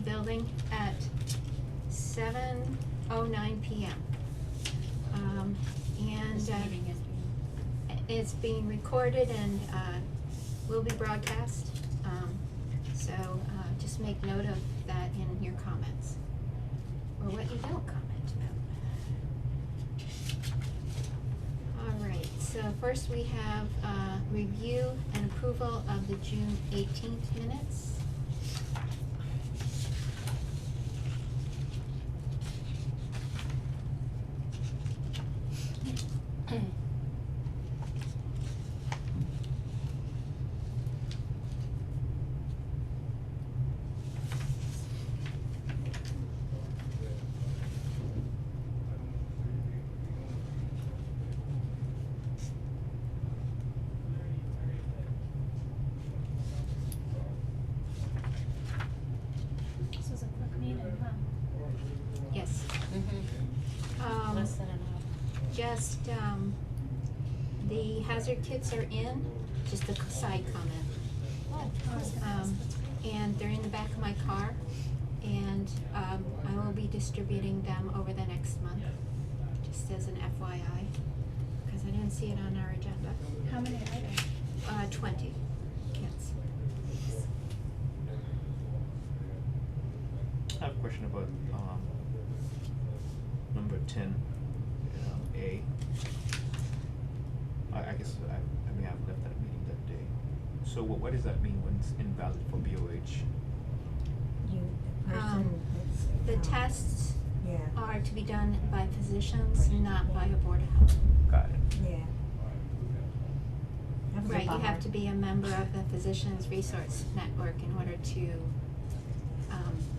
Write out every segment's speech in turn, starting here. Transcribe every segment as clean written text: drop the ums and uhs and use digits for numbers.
building at 7:09 p.m. And This meeting is being. it's being recorded and will be broadcast. So just make note of that in your comments, or what you don't comment about. All right, so first we have review and approval of the June 18th minutes. This was a quick meeting, huh? Yes. Less than an hour. Just, the hazard kits are in, just a side comment. Oh, I was gonna ask, that's great. And they're in the back of my car, and, I will be distributing them over the next month, just as an FYI, because I didn't see it on our agenda. How many are there? 20 kits. I have a question about number 10, A. I guess I may have left that meeting that day. So what does that mean when it's invalid for BOH? You, the person that's, The tests yeah, are to be done by physicians, not by a board of health. Got it. yeah. That was a Right, you bummer. have to be a member of the Physicians Resource Network in order to,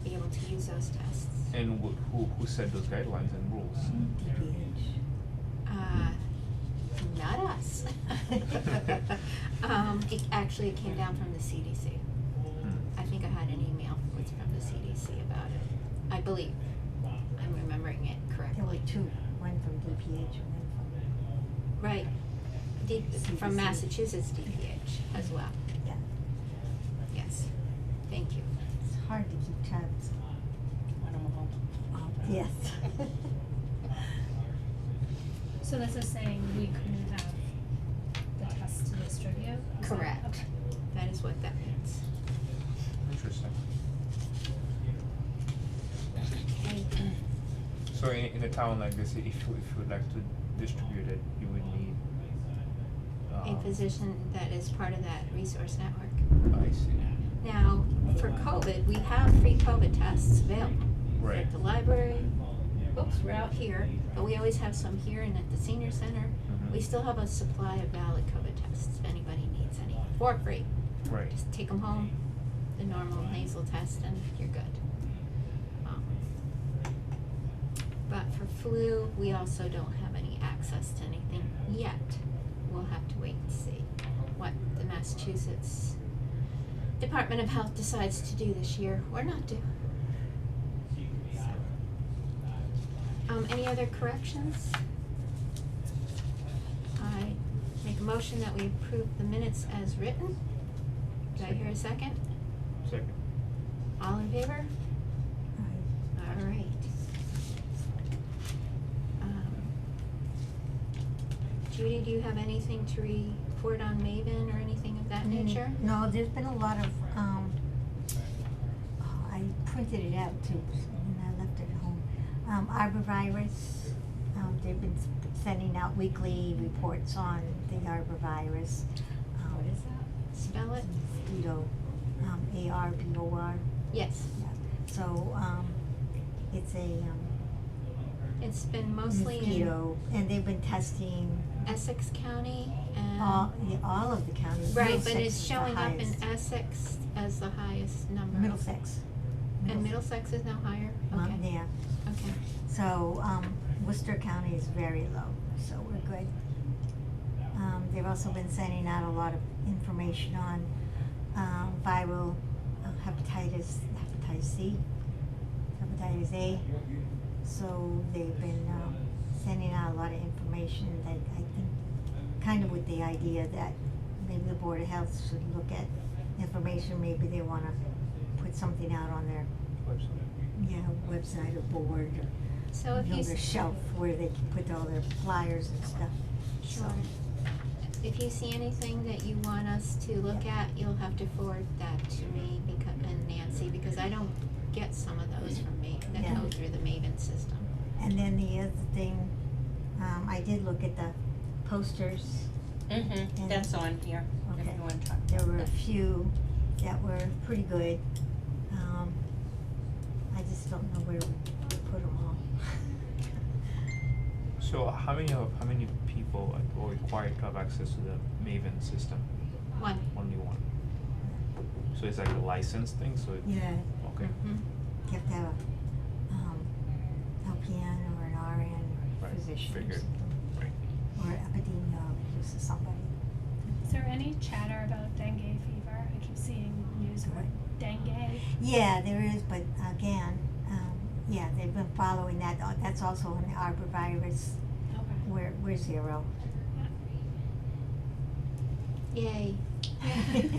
be able to use those tests. And who set those guidelines and rules? DPH. Not us. It came down from the CDC. I think I had an email from the CDC about it. I believe. I'm remembering it There were correctly. two, one from DPH and one Right. From CDC. Massachusetts DPH as well. from, yeah. Yes. Thank you. It's hard to keep tabs. I don't know. Yes. So this is saying we couldn't have the test to distribute? Is that- Correct. Okay. That is what that means. Interesting. Okay. So in a town like this, if you would like to distribute it, you would need A physician that is part of that resource network. I see. Now, for COVID, we have free COVID tests available. Right. At the library, oops, we're out here, but we always have some here and at the senior center. Mhm. We still have a supply of valid COVID tests if anybody needs any, for free. Right. Just take them home, the normal nasal test, and you're good. But for flu, we also don't have any access to anything yet. We'll have to wait and see what the Massachusetts Department of Health decides to do this year or not do. So, any other corrections? I make a motion that we approve the minutes as written. Do I hear a second? Second. All in favor? All right. Judy, do you have anything to report on Maven or anything of that nature? No, there's been a lot of, I printed it out too, and I left it at home. Arborvirus, they've been sending out weekly reports on the arborvirus. What is that? Spell it? Mosquito, ARBOR, Yes. yeah. So, it's a, It's been mostly in mosquito, and they've been testing Essex County and. all of the counties. Right, but Middlesex it's is the showing up in highest. Essex as the highest number. Middlesex. And Middlesex is now higher? Okay. Yeah. Okay. So, Worcester County is very low, so we're good. They've also been sending out a lot of information on, viral hepatitis C, hepatitis A. So they've been, sending out a lot of information that I think, kind of with the idea that maybe the Board of Health should look at information, maybe they wanna put something out on their website? yeah, website or board or So if you build a s- shelf where they can put all their flyers and stuff. Sure. So, If you see anything that you want us to look Yeah. at, you'll have to forward that to me and Nancy, because I don't get some of those from me that Yeah. go through the Maven system. and then the other thing, I did look at the posters. Mm-hmm, And- that's on here, if Okay. you wanna talk There about were a that. few that were pretty good. I just don't know where to put them all. So how many people are required to have access to the Maven system? One. Only one. So it's like a license thing, so it, Yeah, okay, Mhm. you have to have a, LPN or an RN or right, physician or figured, something, right. or epidemiologist or somebody. Is there any chatter about dengue fever? I keep seeing news about dengue. Yeah, there is, but again, yeah, they've been following that. That's also on the arborvirus. Okay. We're zero. Yay. Hip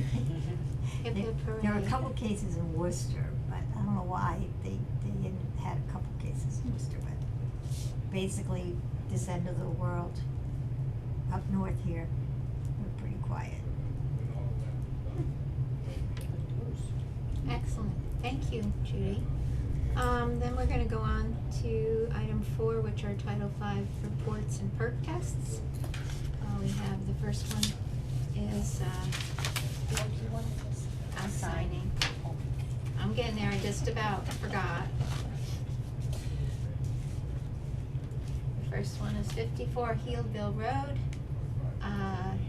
There hip there were a hooray. couple cases in Worcester, but I don't know why they hadn't had a couple cases in Worcester, but basically this end of the world, up north here, we're pretty quiet. Excellent, thank you, Judy. Then we're gonna go on to item 4, which are Title V reports and perk tests. We have, the first one is, What do you want to just I'm sign? signing. Oh. I'm getting there, I just about forgot. The first one is 54 Healdville Road.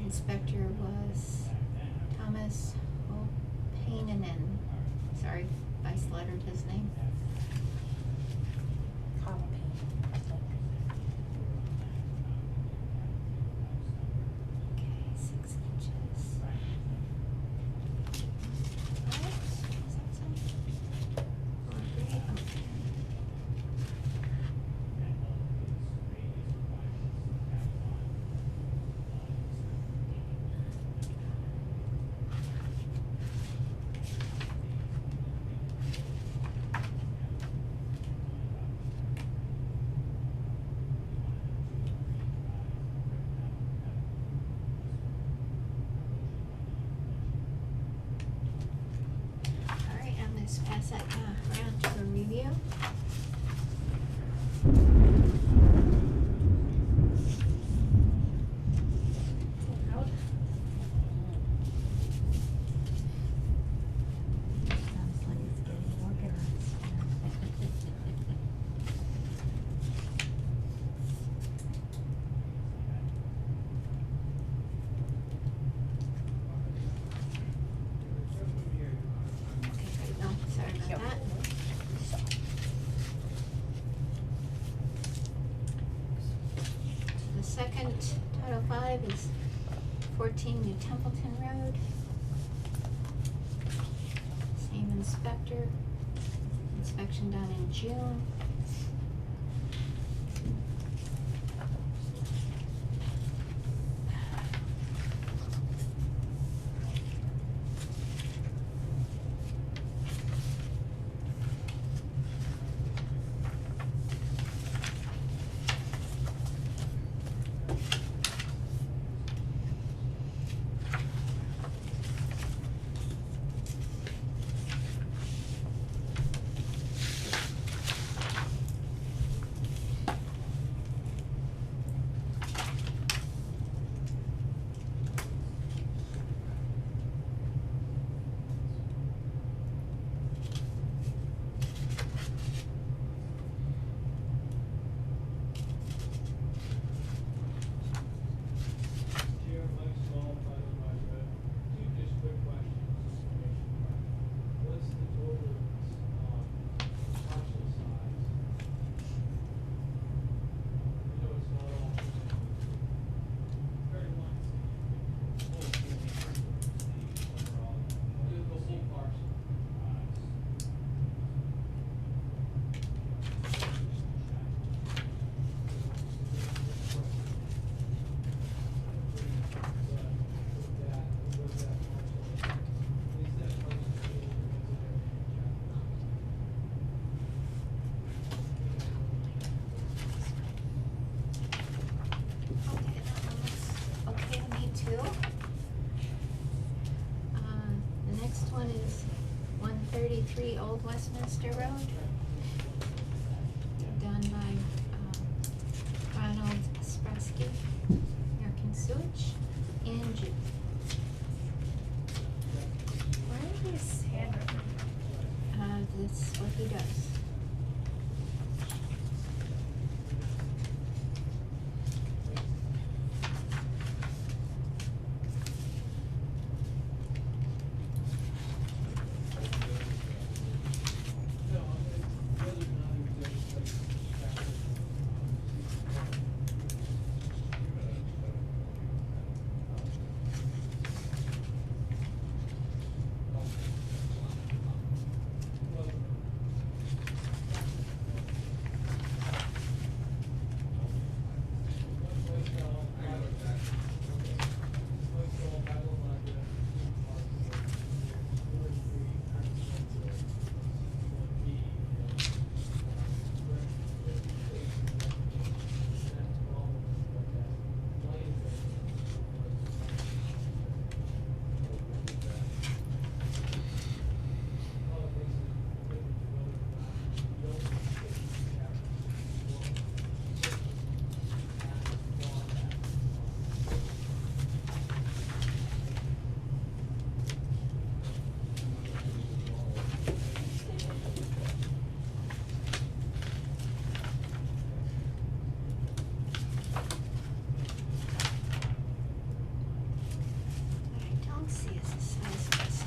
Inspector was Thomas Opainen. Sorry, if I slaughtered his name. Color paint. Okay, 6 inches. Right, is that so? Or 3, okay. Alright, I'm gonna just pass that around for review. Loud. Sounds like it's getting organized. Okay, good, no, sorry Yep. about that. The second Title V is 14 New Templeton Road. Same inspector, inspection done in June. 133 Old Westminster Road. Done by Ronald Sprasky, American Sewage, and June. Why are these handwritten? That's what he does. I don't see is the size of this.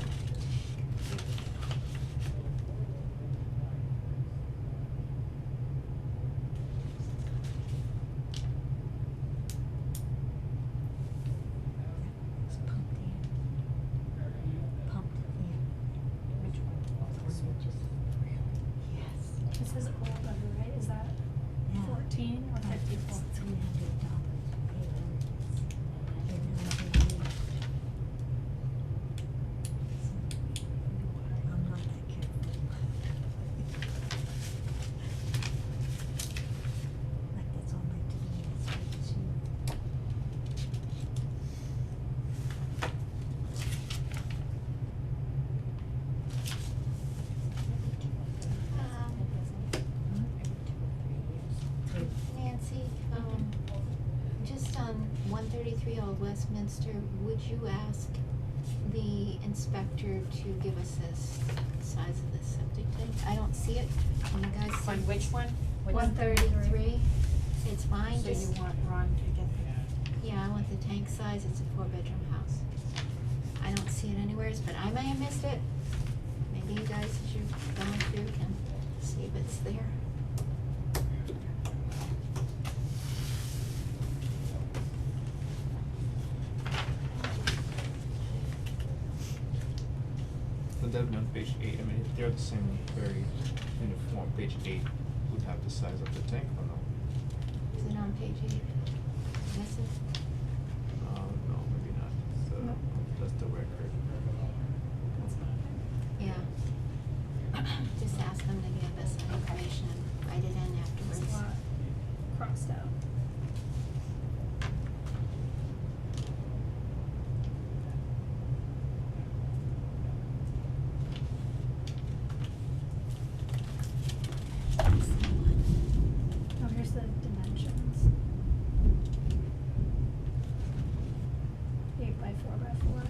It's pumped in. Pumped in. Which one? The switches. Yes. This is old under, right? Is that Yeah. 14 or 54? It's $300. I'm not that careful. Like that's all my to-do list for this year. Nancy, just on 133 Old Westminster, would you ask the inspector to give us this size of the septic tank? I don't see it. Can you guys see? On which one? Which- 133. It's fine, So you just, want Ron to get the. yeah, I want the tank size. It's a 4-bedroom house. I don't see it anywheres, but I may have missed it. Maybe you guys, as you're going through, can see if it's there. So that would be on page 8. I mean, if they're the same, very uniform, page 8 would have the size of the tank or no? Is it on page 8? Yes, it. No, maybe not. So No. that's the record. That's not it. Yeah. Just ask them to give us that information and write it in There's afterwards. a lot crossed out. Oh, here's the dimensions. 8 by 4 by 4.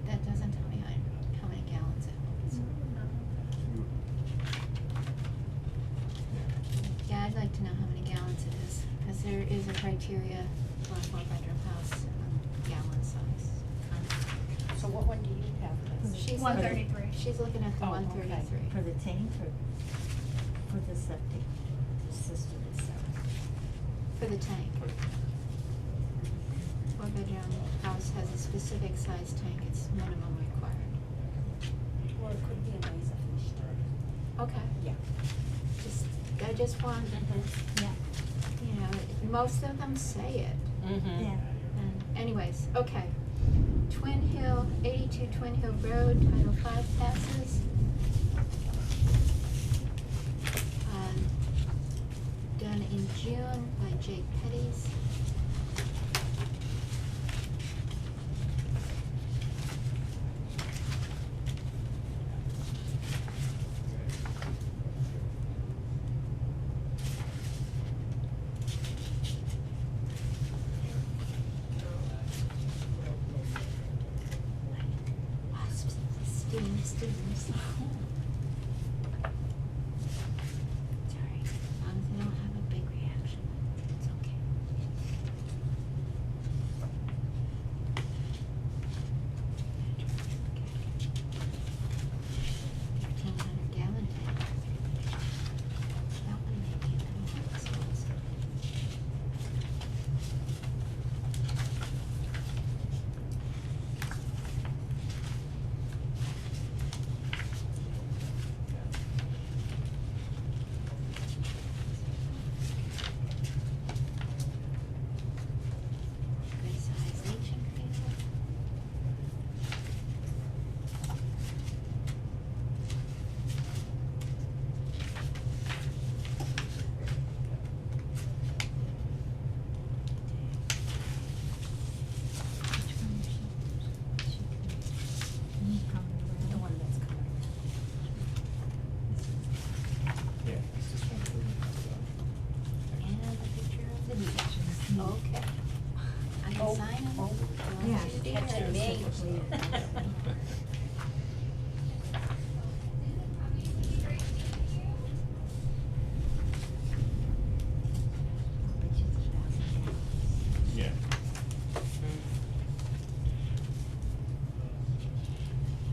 That doesn't tell me how many gallons it holds. You- Yeah. Yeah, I'd like to know how many gallons it is, cause there is a criteria for a 4-bedroom house, gallon size. So what one do you have, Liz? She's 133. She's looking at the Oh, okay. 133. For the tank or for the septic system itself? For the tank. Okay. 4-bedroom house has a specific size tank, it's minimum required. Or it could be a nice fish tank. Okay, Yeah. I just want, Yeah. you know, most of them say it. Mm-hmm. Yeah. And anyways, okay. Twin Hill, 82 Twin Hill Road, Title 5 passes. Done in June by Jake Petty's. Steams. Sorry, as long as I don't have a big reaction, it's okay. $1,300 gallon tank. That one may be a little more expensive. Good size ancient cradle. The one that's coming. Yeah, it's just one thing. And a picture of the deed. Okay. I can Oh, sign them. oh. Yeah. Catching me. Yeah.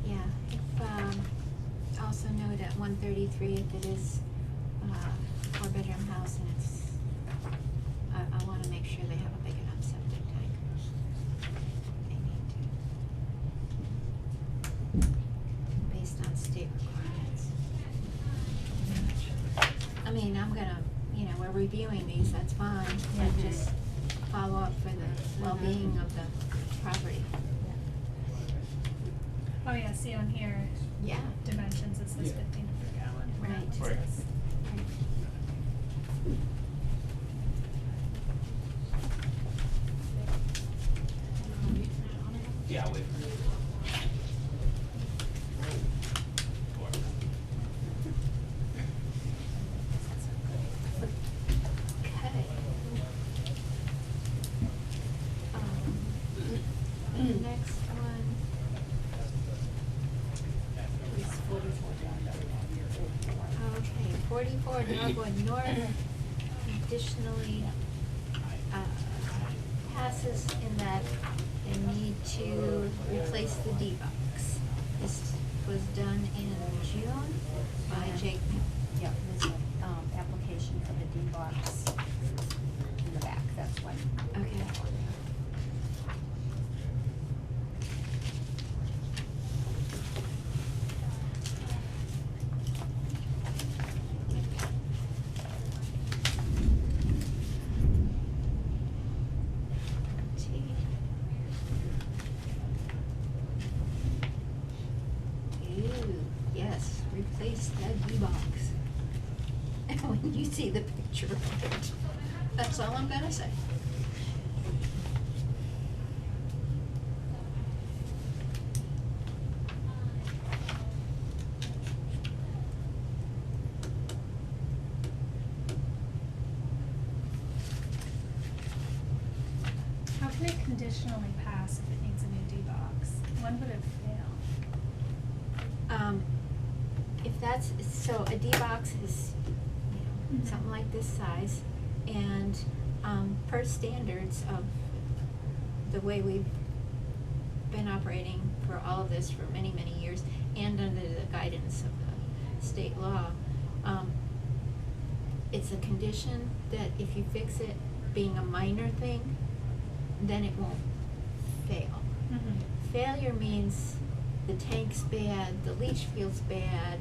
Yeah, if, also note at 133, if it is, a 4-bedroom house and it's, I wanna make sure they have a big enough septic tank. They need to. Based on state requirements. I mean, I'm gonna, we're reviewing these, that's fine, but Mhm. just follow up for the well-being of the property. Oh yeah, see on here, Yeah. dimensions, it says Yeah. 1,500 gallon. Right. It Right. says- Yeah, I'll wait for you. Okay. Next one. It's 44 Okay, 44 Norwood North additionally, passes in that they need to replace the D-box. This was done in June by Jake. Yep, there's a, application for the D-box in the back, that's one. Okay. Ooh, yes, replace that D-box. When you see the picture of it, that's all I'm gonna say. How can it conditionally pass if it needs a new D-box? When would it fail? If that's, so a D-box is, Mhm. something like this size, and, per standards of the way we've been operating for all of this for many, many years, and under the guidance of the state law, it's a condition that if you fix it being a minor thing, then it won't fail. Mm-hmm. Failure means the tank's bad, the leach field's bad,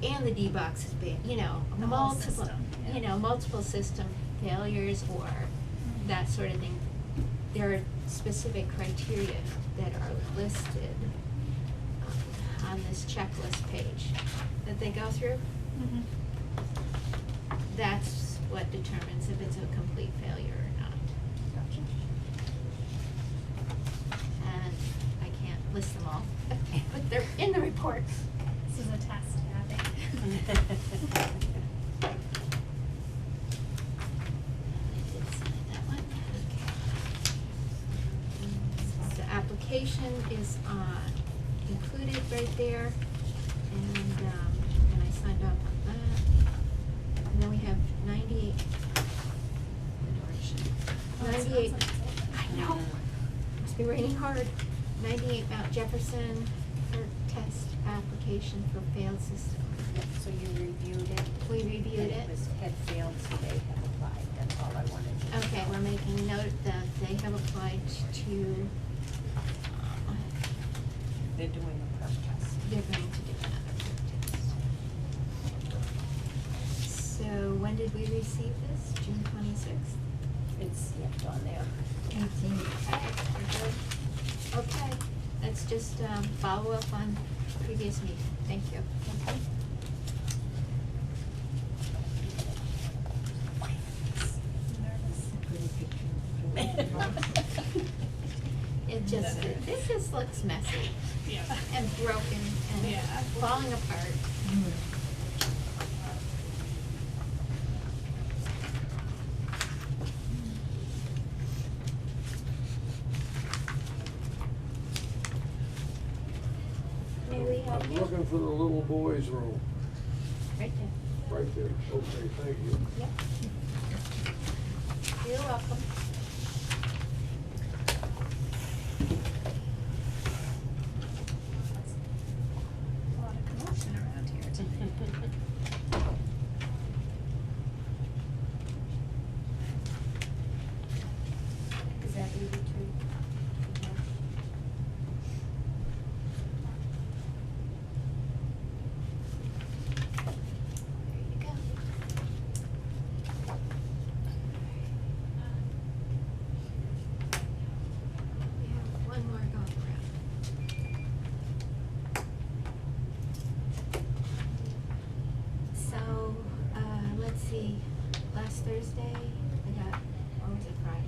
and the D-box is bad, The whole multiple, system, yeah. multiple system failures or that sort of thing. There are specific criteria that are listed on this checklist page that they go through. Mm-hmm. That's what what determines if it's a complete failure or not. Gotcha. And I can't list them all, but they're in the report. This is a test, Abby. I did sign that one. Okay. The application is included right there, and I signed off on that. And then we have 98. Oh, it smells 98. like it's open. I know. Must be raining hard. 98 Mount Jefferson for test application for failed system. Yep, so you reviewed it. We reviewed and it. had failed, so they have applied, that's all I wanted to know. Okay, we're making note that they have applied to, They're doing a perk test. they're going to do another test. So when did we receive this? June 26th? It's, yep, on there. 18. Okay, we're good. Okay, let's just follow up on previous meeting. Thank you. Okay. Nervous. Pretty picture. It just looks messy Yeah. and broken and Yeah. falling apart. May we help I'm you? looking for the little boys' room, Right there. right there. Okay, thank you. Yep. You're welcome. A lot of commotion around here tonight. Is that Ruby Tree? There you go. We have one more going around. So, let's see, last Thursday, we got, or was it Friday?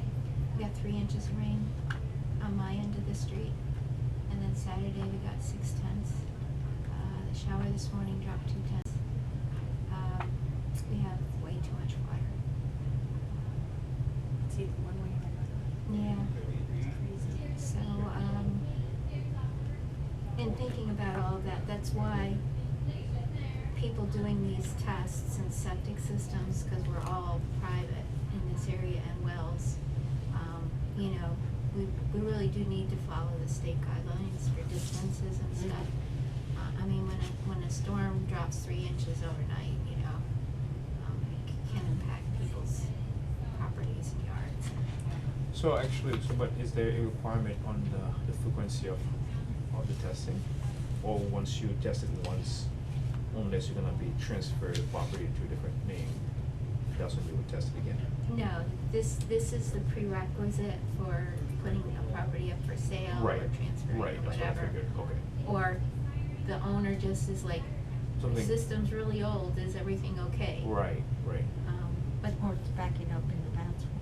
We got 3 inches of rain on my end of the street. And then Saturday, we got 6 tenths. The shower this morning dropped 2 tenths. We have way too much water. It's either one way or another. Yeah. It's crazy. So, in thinking about all of that, that's why people doing these tests and septic systems, because we're all private in this area and wells, you know, we really do need to follow the state guidelines for distances and stuff. I mean, when a storm drops 3 inches overnight, you know, it can impact people's properties and yards. So actually, but is there a requirement on the frequency of the testing? Or once you test it once, unless you're gonna be transferred the property to a different name, that's when you would test it again? No, this is the prerequisite for putting a property up for sale or Right, transferring or right, that's what I whatever. figured, okay. Or the owner just is like, the Something- system's really old, is everything okay? Right, right, But. Or it's backing up in the bathroom.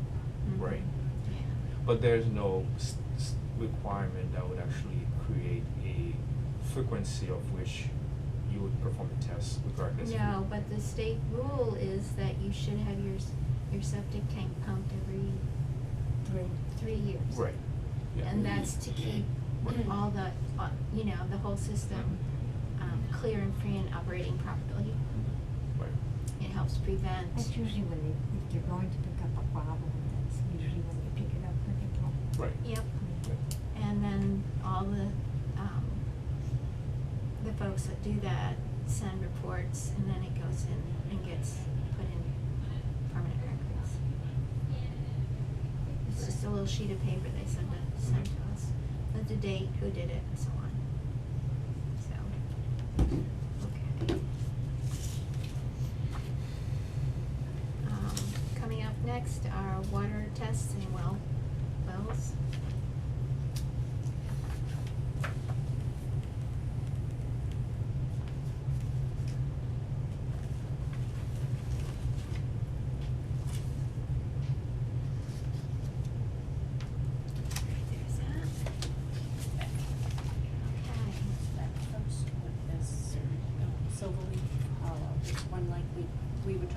Mhm. right. Yeah. But there's no requirement that would actually create a frequency of which you would perform a test regardless. if you- No, but the state rule is that you should have your septic tank pumped every 3 years. Right, yeah. And that's to keep all the, you know, the whole system, clear and free and operating properly. Right. It helps prevent. That's usually when if they're going to pick up a problem, that's usually when they pick it up, when they pump. Right. Yep. Yeah. And then all the folks that do that send reports, and then it goes in and gets put in permanent records. It's just a little sheet of paper they send to us, with the date, who did it, and so on. So, okay. Coming up next are water tests and wells.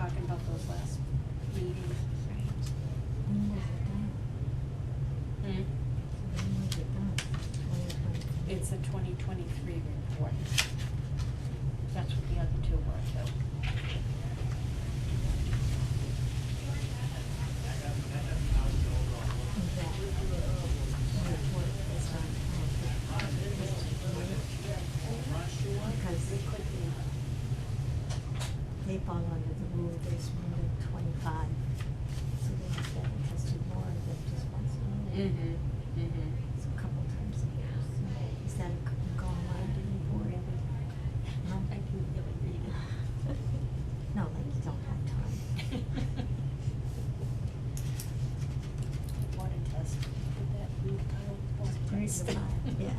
talking about those last meetings. When was it done? Hmm? When was it done? 2023. It's a 2023 report. That's what the other two were too. Because they fall under the rule, there's more than 25, so they have to have tested more than just once a year. It's a couple times a year, so is that going on to report? No? I can really read it. No, like you don't have time. Water test, did that blue tile water There's test. the file, yeah.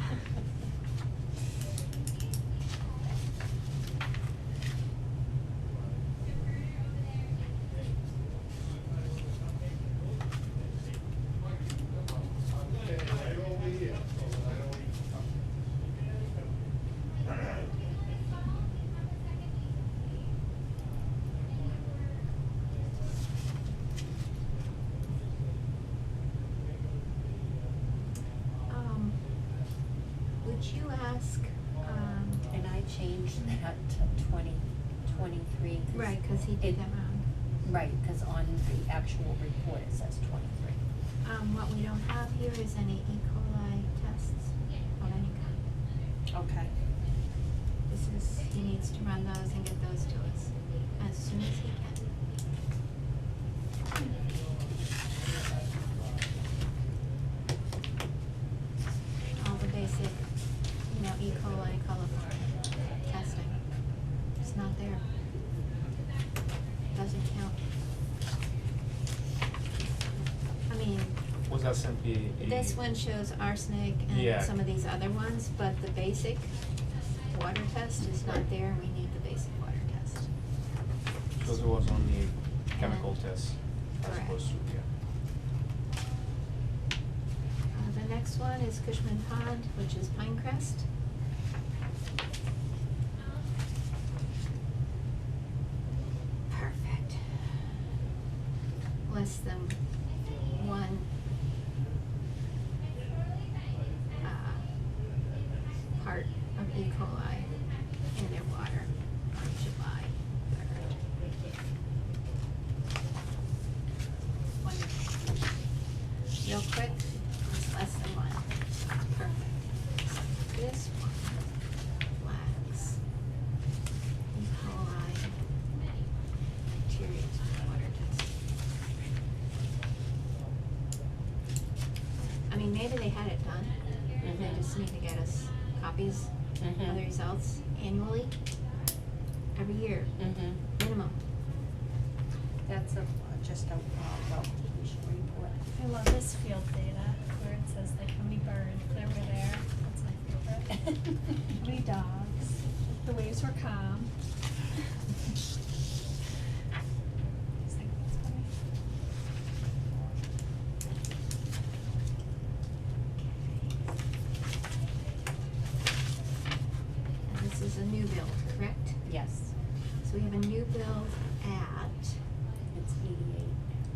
Would you ask, And I changed that to 2023. right, cause he did that wrong. Right, cause on the actual report it says 23. What we don't have here is any E. coli tests of any kind. Okay. This is, he needs to run those and get those to us as soon as he can. All the basic, E. coli, coliform testing. It's not there. Doesn't count. I mean, Was that simply a? this one shows arsenic Yeah. and some of these other ones, but the basic water test is not there, and we need the basic water test. Because it was on the chemical test as Correct. opposed to, yeah. The next one is Cushman Pond, which is Pinecrest. Perfect. Less than one part of E. coli in their water on July 3rd. Wonderful. Real quick, it's less than one. Perfect. So this one flags E. coli bacteria water test. I mean, maybe they had it done. They Mhm. just need to get us copies of the Mhm. results annually, every year, minimum. That's just a well completion report. I love this field data where it says like how many birds there were there. That's my favorite. How many dogs. The waves were calm. Just think that's funny. And this is a new build, correct? Yes, So we have a new build at it's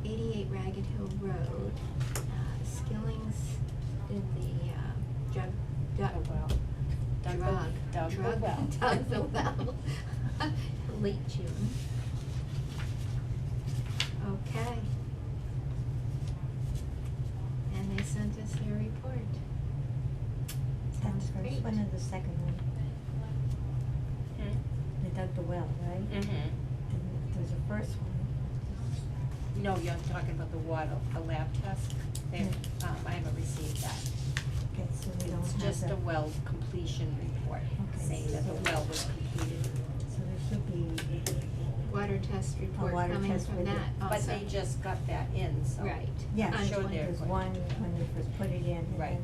88. 88 Ragged Hill Road. Skilling's did the Oh, well. Dug the well. Dug the well. Late June. Okay. And they sent us their report. That's Sounds the great. first one or the second one? They dug the well, right? Mm-hmm. There's a first one. No, you're talking about the water, the lab test. They, I haven't received that. Okay, so we don't It's have just the. a well completion report, Okay. saying that the well was completed. So there should be, Water test report water coming test from with it. that also. But they just got that in, so. Right. yeah, On Showed twenty- their- there's one when we first put it in, and Right.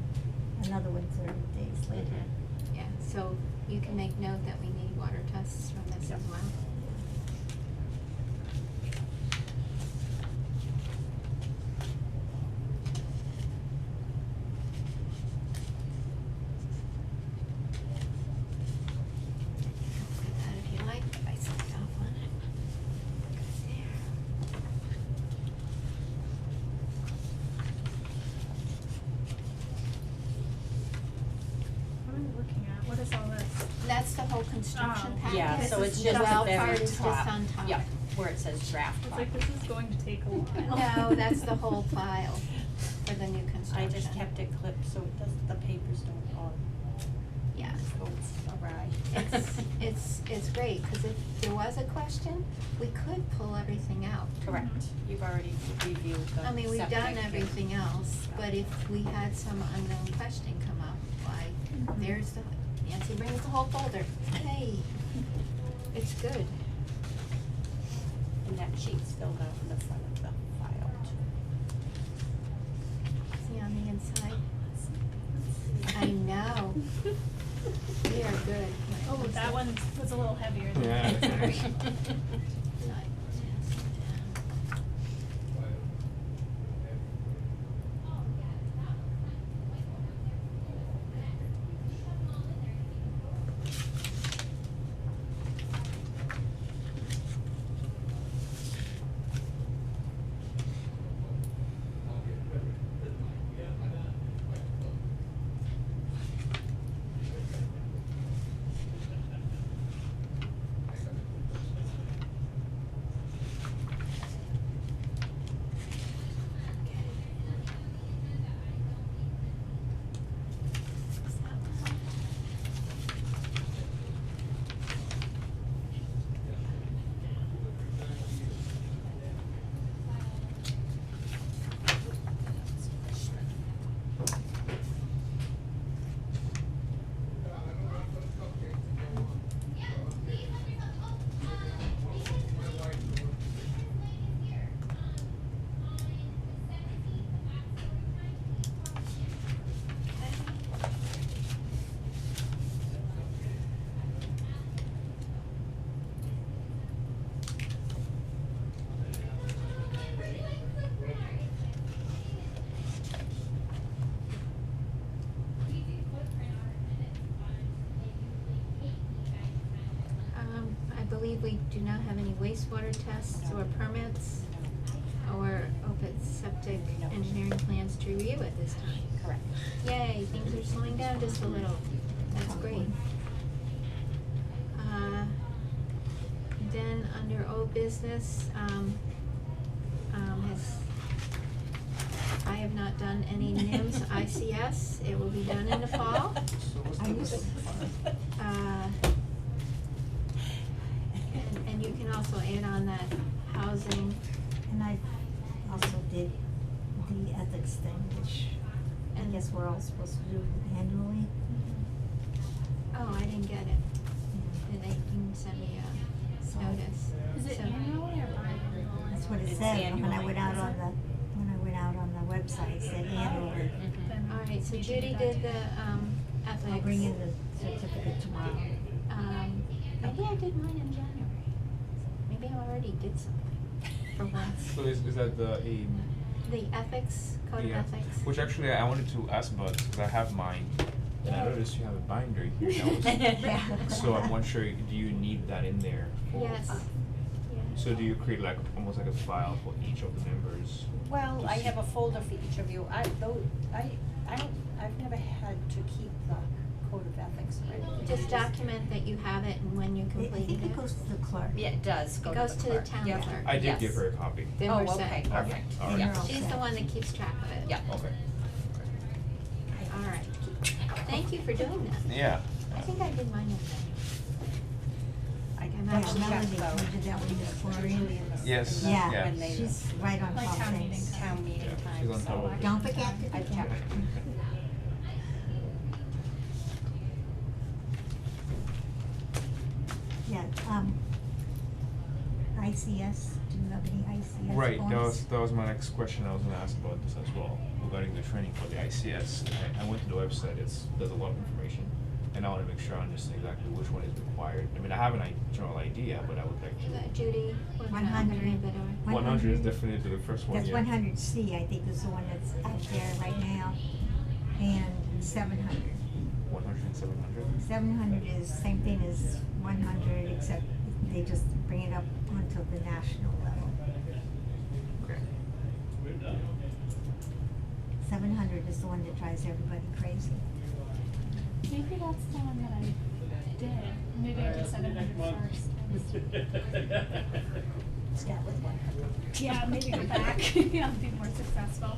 then another one 30 days later. Mhm. Yeah, so you can make note that we need water tests from this as Yep. well. Look at that if you like, if I sign off on it. There. construction Oh. packet? Yeah, so it's The just the well very part is just top. on top. Yep, where it says draft It's plan. like, this is going to take a while. No, that's the whole file for the new construction. I just kept it clipped so it doesn't, the papers don't all Yeah. go awry. It's great, cause if there was a question, we could pull everything out. Correct, you've already reviewed the I mean, we've done septic and- everything else, but if we had some unknown question come up, why, there's the, Nancy brings the whole folder, hey, it's good. And that sheet's filled out in the front of the file too. See on the inside? I know. We are good. Oh, that one was a little heavier than Yeah, that. that's Sorry. Side, down. I believe we do not have any wastewater tests or permits or open septic engineering plans to review at this time. Correct. Yay, things are slowing down just a little, that's great. Then under old business, I have not done any NIMS ICS, it will be done in the fall. So what's I the, used what's the to- file? And you can also add on that housing, And I also did the ethics thing, which I And- guess we're all supposed to do annually. oh, I didn't get it, and they can send me a So- notice. Is it So- annually or biannually? That's what it It's said when I annually. went out on the, website, it said annually. Mhm. Then Alright, so we should do Judy that did too. the, ethics. I'll bring in the certificate tomorrow. Maybe I did mine in January. Maybe I already did something for once. So is that the, The ethics, code of yeah, ethics. which actually I wanted to ask about, because I have mine, and I noticed you have a binder here, that was, so I'm wondering, do you need that in there? for- Yes, yeah. So do you create like, almost like a file for each of the members? Well, to I see- have a folder for each of you. I've never had to keep the code of ethics or anything. Just document that you have it and when you I completed think it. it goes to the clerk. Yeah, it does It go goes to to the the clerk. town Yep. clerk. I did Yes. give her a copy. Then Oh, we're set. okay, perfect. All right. Yeah. You're all She's the set. one that keeps track of it. Yeah. Okay. Alright. Thank you for doing that. Yeah. I think I did mine in January. I I'm Yeah, actually checked Melanie, though. you did that with Miss It's Florine. usually in the- Yes, in the- Yeah, when they- she's right on Like top of town things. meeting Town meeting Yeah, time, she's on so top of it. Don't forget to I do checked. Yeah, ICS, do you have any ICS Right, forms? that was my next question, I was gonna ask about this as well, regarding the training for the ICS. I went to the website, there's a lot of information, and I wanna make sure I understand exactly which one is required. I mean, I have an general idea, but I would like to. Judy, we're gonna 100. open it over. 100 is definitely the first one, That's yeah. 100C, I think is the one that's out there right now, and 700. 100 and 700? 700 is same thing as 100, except they just bring it up onto the national level. Okay. 700 is the one that drives everybody crazy. Maybe that's the one that I did. Maybe I did 700 first. Start with 100. Yeah, maybe go back. Yeah, I'll be more successful.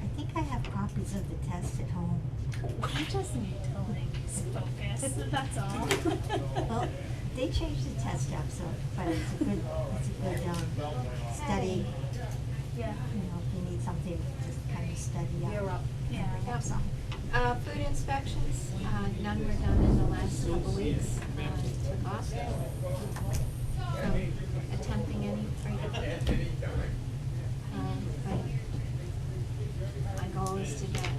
I think I have copies of the test at home. I just need to like focus. That's all. Well, they changed the test up, so, but it's a good study. Yeah. You know, if you need something to just kind of study up. You're up. Yeah. Bring up some. Food inspections, none were done in the last couple weeks, took off from attempting any right my goal is to get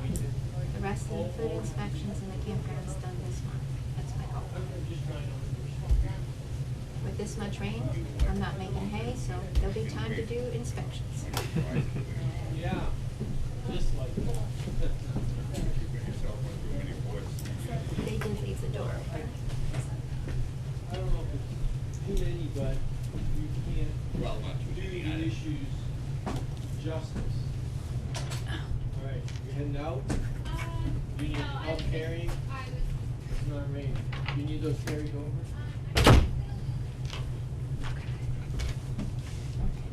the rest of the food inspections and the campgrounds done this month, that's my goal. With this much rain, I'm not making hay, so there'll be time to do inspections. Yeah, just like that. They did leave the door open. I don't know if it's too many, but you can't do the issues justice. Alright, you're heading out? You need help carrying? It's not raining. You need those carried over?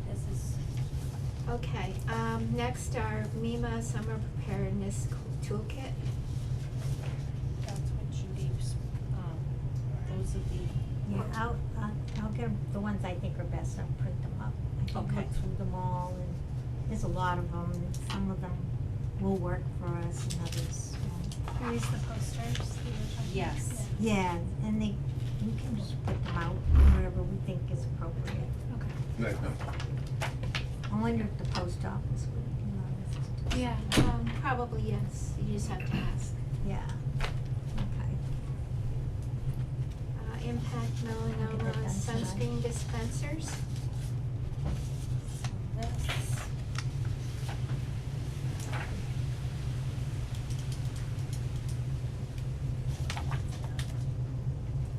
This is, Okay, next our MEMA Summer Preparedness Toolkit. that's what Judy's, those are the. Yeah, I'll get the ones I think are best, I'll print them up. I can Okay. look through them all, and there's a lot of them, and some of them will work for us and others won't. Are these the posters that you were talking Yes. about? Yeah, and we can just put them out wherever we think is appropriate. Yeah. Okay. I wonder if the post office would allow us to do Yeah. Probably yes, you just have to ask. Yeah, okay. Impact Get melanoma that done tonight. sunscreen dispensers. This.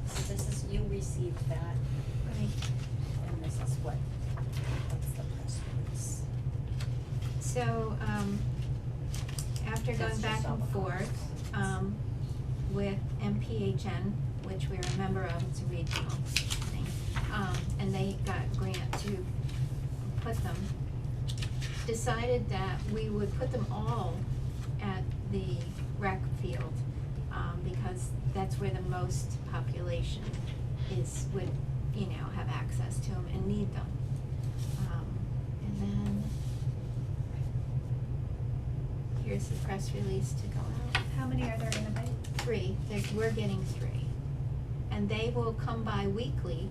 So this is, you received that, Right. and this is what's the press release? So, after That's going just back all and the forth, comments. with MPHN, which we're a member of, it's a regional thing, and they got a grant to put them, decided that we would put them all at the rec field, because that's where the most population would, have access to them and need them. And then, here's the press release to go out. How many are there gonna be? 3, we're getting 3. And they will come by weekly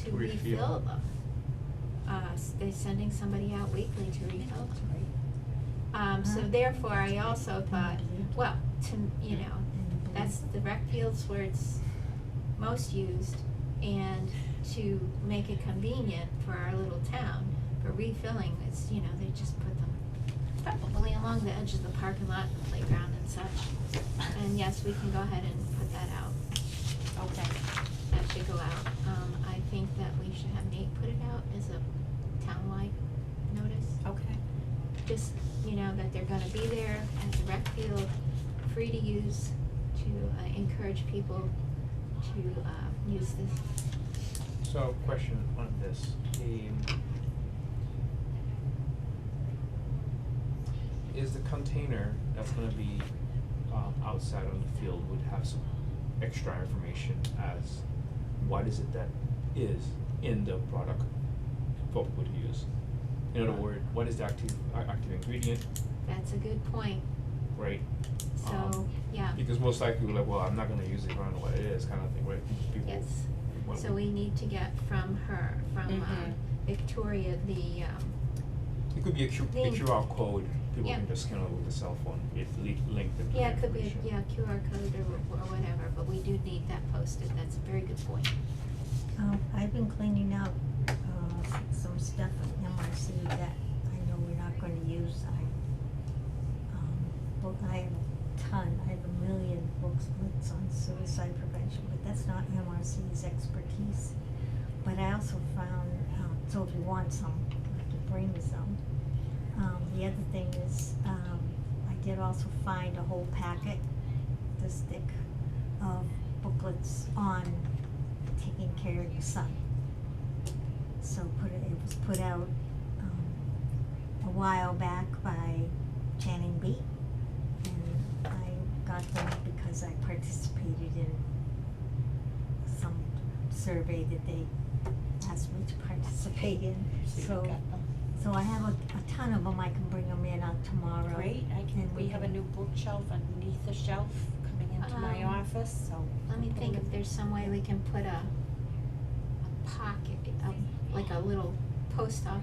to Refill. refill them. They're sending somebody out weekly to refill them. So Huh? therefore, I also thought, Mhm. well, that's the rec fields where it's most used, and to make it convenient for our little town, for refilling, it's, they just put them probably along the edge of the parking lot and playground and such. And yes, we can go ahead and put that out. Okay. That should go out. I think that we should have Nate put it out as a townwide notice. Okay. Just, that they're gonna be there at the rec field, free to use, to encourage people to use this. So, question on this, is the container that's gonna be, outside on the field would have some extra information as what is it that is in the product folk would use? In other words, what is the active ingredient, That's a good point. right? So, yeah, Because most likely we're like, well, I'm not gonna use it, I don't know what it is, kind of thing, right? People. yes. what So would- we need to get from her, from Mhm. Victoria, It could be a Name. QR code, people Yeah. can just scan it with a cell phone, if link them to the yeah, it could be, information. QR code or whatever, but we do need that posted. That's a very good point. I've been cleaning out, some stuff at MRC that I know we're not gonna use. I have a ton, I have a million booklets on suicide prevention, but that's not MRC's expertise. But I also found, so if you want some, I can bring some. The other thing is, I did also find a whole packet the stick of booklets on taking care of your son. So it was put out, a while back by Channing Beat, and I got them because I participated in some survey that they asked me to participate in, so. So I have a ton of them, I can bring them in tomorrow. Great, and we have a new bookshelf underneath the shelf coming into my office, so. Let me think if there's some way we can put a pocket, like a little post op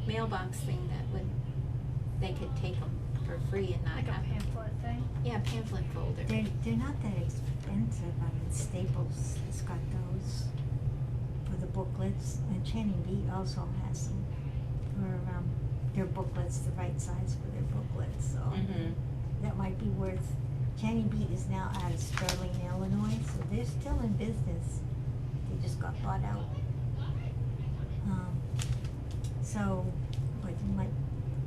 mailbox thing that they could take them for free and not Like a have. pamphlet thing. Yeah, pamphlet folder. They're not that expensive, I mean Staples has got those for the booklets, and Channing Beat also has them for, their booklets, the right size for their booklets, so. That might be worth, Channing Beat is now out of Sterling, Illinois, so they're still in business. They just got bought out. So, but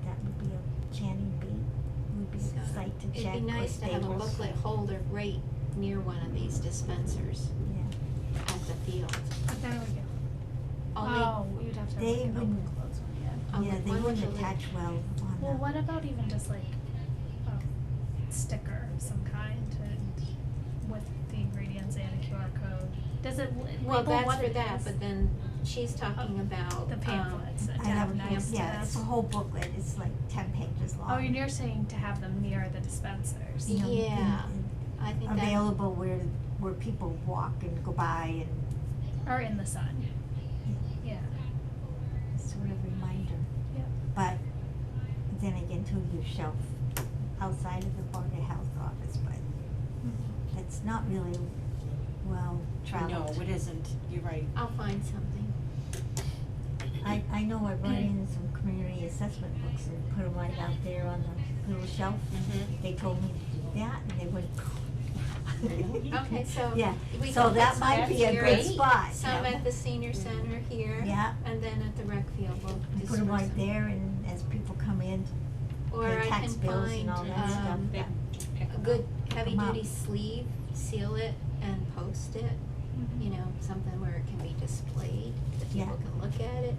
that would be a Channing Beat, would be So a site to check, it'd be or nice to have a Staples. booklet holder right near one of these dispensers Yeah, at the field. But there we go. Only, Oh, you'd have to have They like an open wouldn't- close one, yeah. Oh, yeah, they one with wouldn't the lid. attach well on Well, the. what about even just like a sticker of some kind with the ingredients and a QR code? Does it well, label that's what for it that, is? but then she's talking about, The pamphlets that I to have have a, next to yeah, it's a whole booklet, it's like 10 pages long. Oh, and you're saying to have them near the dispensers? You know, Yeah, and I think that. available where people walk and go by and, Or in the sun? Yeah. sort of reminder. Yeah. But then again, too, you shelf outside of the Board of Health office, but it's not really well traveled. No, it isn't, you're right. I'll find something. I know I brought in some community assessment books and put them right out there on the little shelf. They told me to do that, and they wouldn't. Okay, so Yeah, we so can that put might some be a here, good spot. some yeah. at the senior center here. Yeah. And then at the rec field, we'll Put disperse them right them. there, and as people come in, Or pay I tax can bills find, and all that stuff. Big, pick a 'em good up. heavy Come out. duty sleeve, seal it and post it. You know, something where it can be displayed, that Yeah. people can look at it.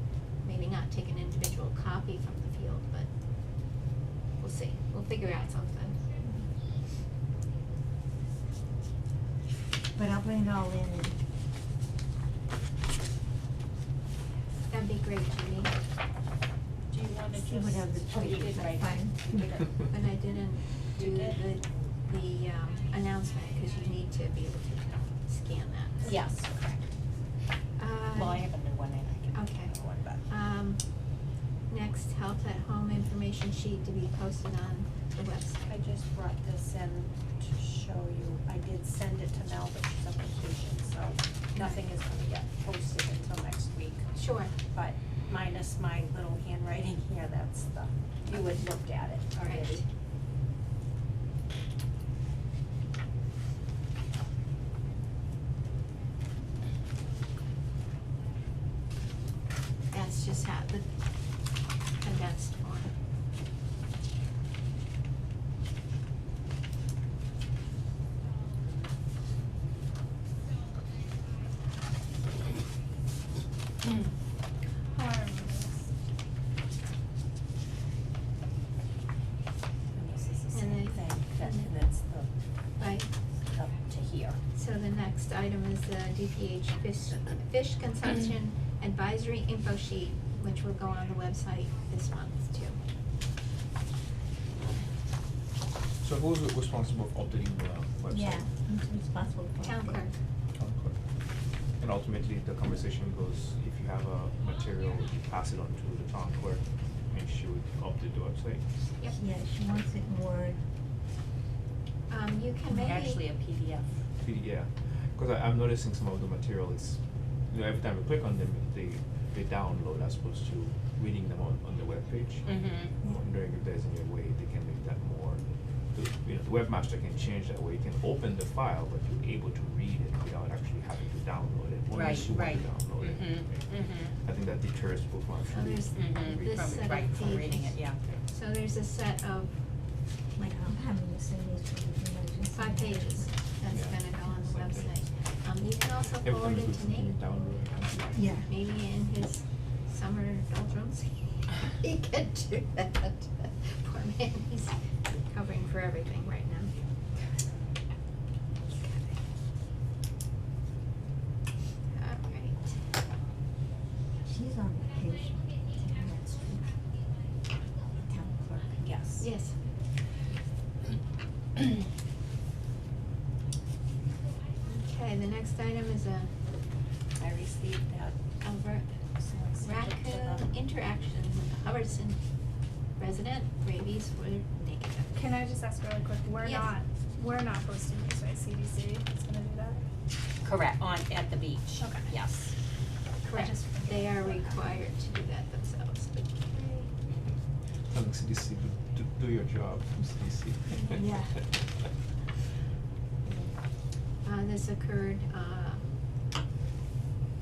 Maybe not take an individual copy from the field, but we'll see. We'll figure out something. But I'll bring it all in and That'd be great, Judy. Do you wanna just? see what other Oh, you choices did, I right. find. You did it. But I didn't You do did? the announcement, cause you need to be able to scan that. Yes, correct. Well, I have a new one and I can Okay. give you one, but. Next, health at home information sheet to be posted on the website. I just brought this in to show you, I did send it to Mel, but she's on vacation, so nothing is gonna get posted until next week. Sure. But minus my little handwriting here, that's you had looked at it already. Right. That's just how the condensed form. Oh, I remember this. And this is the And same then- thing, and that's the, Right, up to here. so the next item is the DPH fish consumption advisory info sheet, which will go on the website this month too. So who's responsible for updating the website? Yeah, who's responsible for Town it? clerk. Town clerk. And ultimately, the conversation goes, if you have a material, you pass it on to the town clerk, and she would update the website. Yep. Yeah, she wants it in Word. You can maybe. Actually a PDF. Yeah, because I'm noticing some of the material is, every time we click on them, they download as opposed to reading them on the webpage. Mm-hmm. I'm wondering if there's any way they can make that more, the webmaster can change that way, you can open the file, but you're able to read it without actually having to download it, unless you want to download it. I think that deters people from So actually there's reading this it. set of Right, from reading pages. it, yeah. So there's a set of, Like, I'm having the same issue with the 5 pages, that's Yeah. gonna go on the Same thing. website. You can also Every forward time it you to go Nate, download. Yeah. maybe in his summer doldrums, he can do that. Poor man, he's covering for everything right now. Alright, She's on vacation, that's true. Town clerk. Yes. yes. Okay, the next item is a I received that, over so I sent it to them. raccoon interaction with a Hubbardson resident, rabies were negative. Can I just ask really quick, Yes. we're not posting these, right, CDC is gonna do that? Correct, at the beach. Okay. Yes. Correct, just figured they are that. required to do that themselves, but Telling CDC to do your job, CDC. Yeah. This occurred,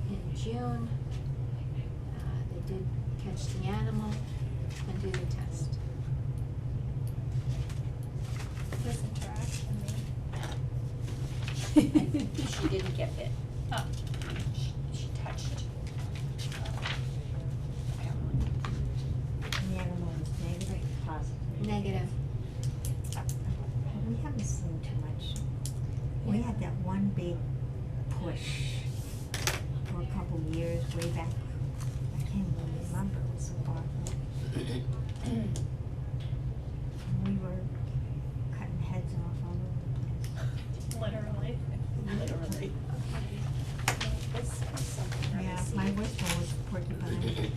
in June. They did catch the animal and do the test. This interaction, She didn't get bit. oh, She touched. The animal was negative, positive. Negative. We haven't seen too much. We had that one big push for a couple of years way back. I can't even remember, it was so far. We were cutting heads off all over literally. Literally. This is something the I place. Yeah, received. my worst one was porcupine.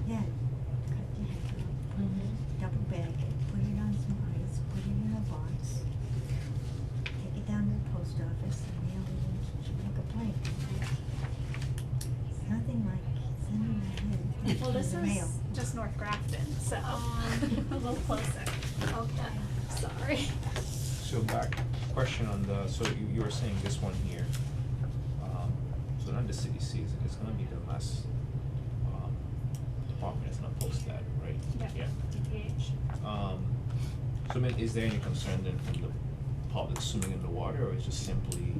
Yeah, cut your head off, double bag it, put it on some ice, put it in a box, take it down to the post office and mail it in Jamaica Plain. Nothing like sending a head Well, this through the mail. is just North Grafton, so a little closer. Okay. Sorry. So back, question on the, so you were saying this one here, so not the CDC, it's gonna be the last, department that's gonna post that, right? Yeah, DPH. So I mean, is there any concern then from the public swimming in the water, or is just simply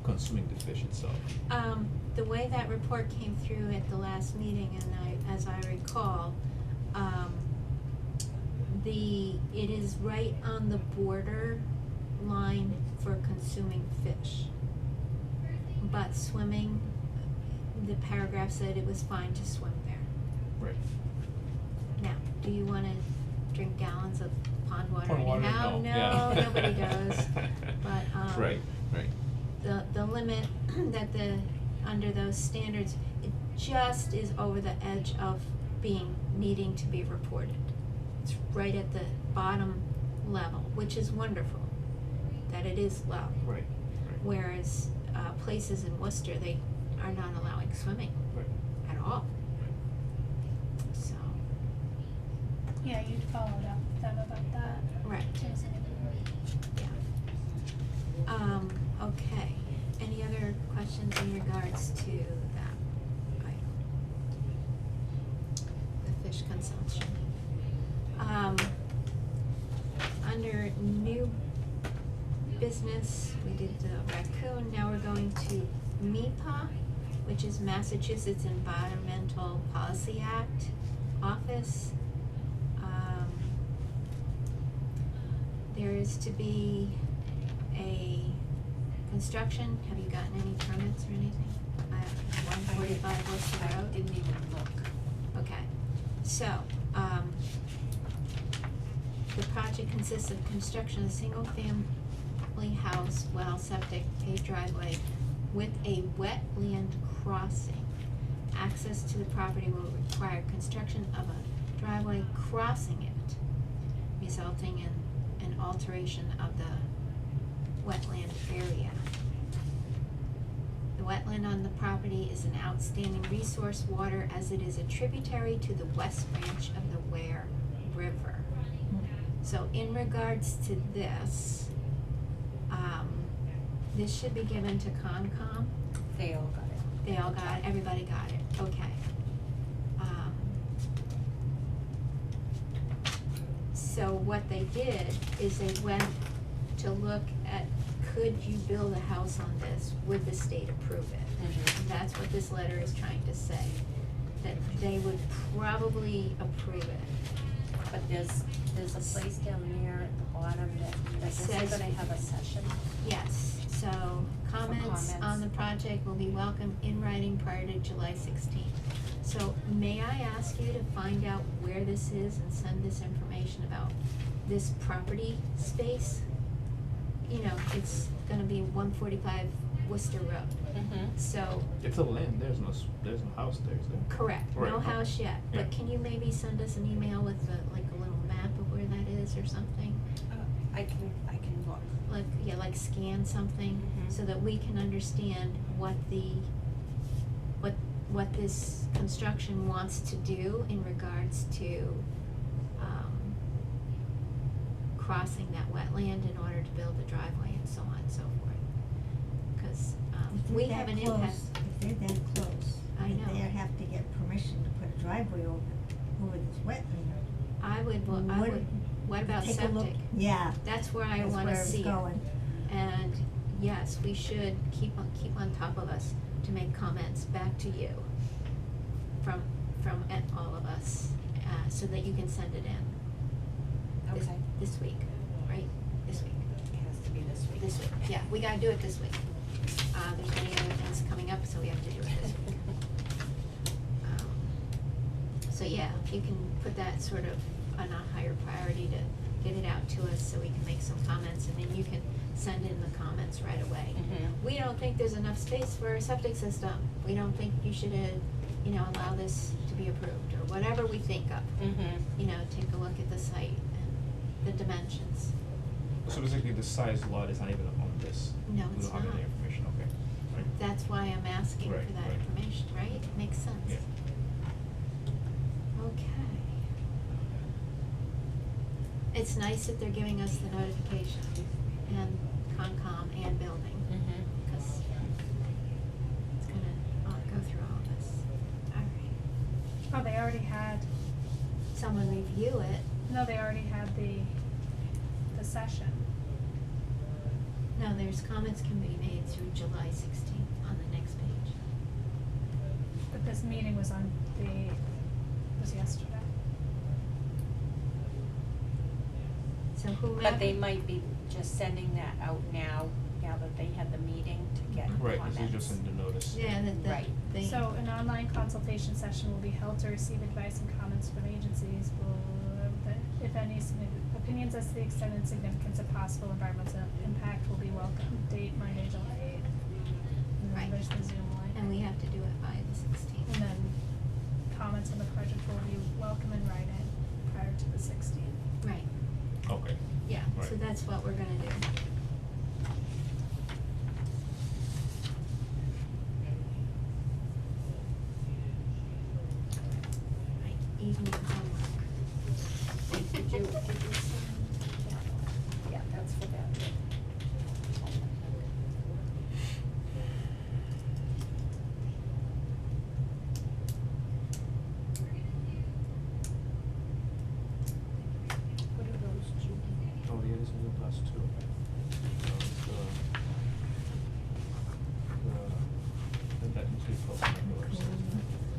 consuming the fish itself? The way that report came through at the last meeting, and as I recall, it is right on the border line for consuming fish. But swimming, the paragraph said it was fine to swim there. Right. Now, do you wanna drink gallons of pond water Pond water, anyhow? no, yeah. No, nobody does, but, Right, right. the limit that under those standards, it just is over the edge of needing to be reported. It's right at the bottom level, which is wonderful, that it is low. Right, right. Whereas, places in Worcester, they are not allowing swimming Right. at all. So, Yeah, you'd followed up with them about that. right. Yeah. Okay, any other questions in regards to that item? The fish consumption. Under new business, we did the raccoon, now we're going to MEPA, which is Massachusetts Environmental Policy Act Office. There is to be a construction, have you gotten any permits or anything? 145 Worcester Road? Didn't even look. Okay, so, the project consists of construction of a single-family house, well, septic, paved driveway with a wetland crossing. Access to the property will require construction of a driveway crossing it, resulting in an alteration of the wetland area. The wetland on the property is an outstanding resource water as it is a tributary to the west branch of the Ware River. So in regards to this, this should be given to Concom. They all got it. They all got it, everybody got it, okay. So what they did is they went to look at, could you build a house on this, would the state approve it? Mhm. And that's what this letter is trying to say, that they would probably approve it. But there's a place down there at the bottom that this is Says- gonna have a session. Yes, so comments on comments. the project will be welcome in writing prior to July 16th. So may I ask you to find out where this is and send this information about this property space? You know, it's gonna be 145 Worcester Road, Mm-hmm. so, It's a land, there's no house there, is there? correct, Right, no okay. house yet, Yeah. but can you maybe send us an email with like a little map of where that is or something? I can look. Like, yeah, like scan something, Mhm. so that we can understand what what this construction wants to do in regards to, crossing that wetland in order to build a driveway and so on and so forth. Cause, If we they're have that an impact. close, if they're that close, I that know. they have to get permission to put a driveway over this wetland. I would, what about Take a look. septic? Yeah, That's where I that's wanna where it's see it. going. And yes, we should keep on top of us to make comments back to you from all of us, so that you can send it in. Okay. This week, right? This week. It has to be this week. This week, yeah, we gotta do it this week. There's many other things coming up, so we have to do it this week. So yeah, if you can put that sort of on a higher priority to get it out to us so we can make some comments, and then you can send in the comments right away. Mhm. We don't think there's enough space for a septic system. We don't think you should, allow this to be approved, or whatever we think of. Mm-hmm. Take a look at the site and the dimensions. So basically the size lot is not even on this? No, We it's don't have not. any information, okay. Right. That's why I'm asking Right, for that right. information, right? Makes sense. Yeah. Okay. It's nice that they're giving us the notification, and Concom and building, Mm-hmm. because it's gonna go through all of this. All right. Oh, they already had, Someone review it. no, they already had the session. No, there's comments can be made through July 16th on the next page. But this meeting was yesterday. So whomever. But they might be just sending that out now that they had the meeting to get Right, comments. this is just in the notice. Yeah, Right. So an online consultation session will be held to receive advice and comments from agencies, if any opinions as to the extent and significance of possible environmental impact will be welcome. Date Monday, July 8th. And then Right. there's the Zoom link. And we have to do it by the 16th. And then comments on the project will be welcome in writing prior to the 16th. Right, Okay. yeah, so Right. that's what we're gonna do. Right, evening homework. Did you send? Yeah, that's for that. What are those, Judy? Oh, yeah, this is the last two. That needs to be posted on the website.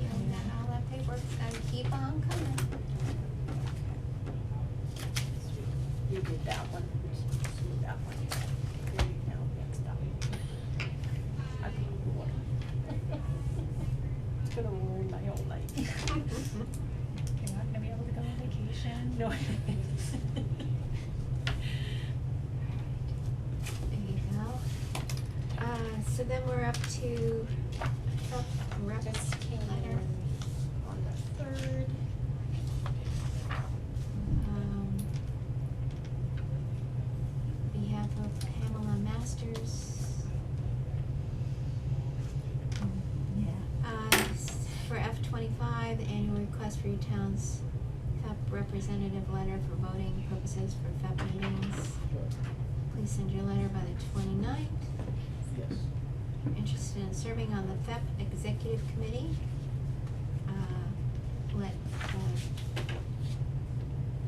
Yeah, and then all that paperwork's gotta keep on coming. You did that one, do that one. Now, next up. I think you would. It's gonna ruin my whole life. You're not gonna be able to go on vacation. No. There you go. So then we're up to, rep Just came letter. in on the 3rd. Behalf of Pamela Masters. Yeah. For F-25, the annual request for your town's FEP representative letter for voting purposes for FEP meetings. Please send your letter by the 29th. Yes. Interested in serving on the FEP Executive Committee? Let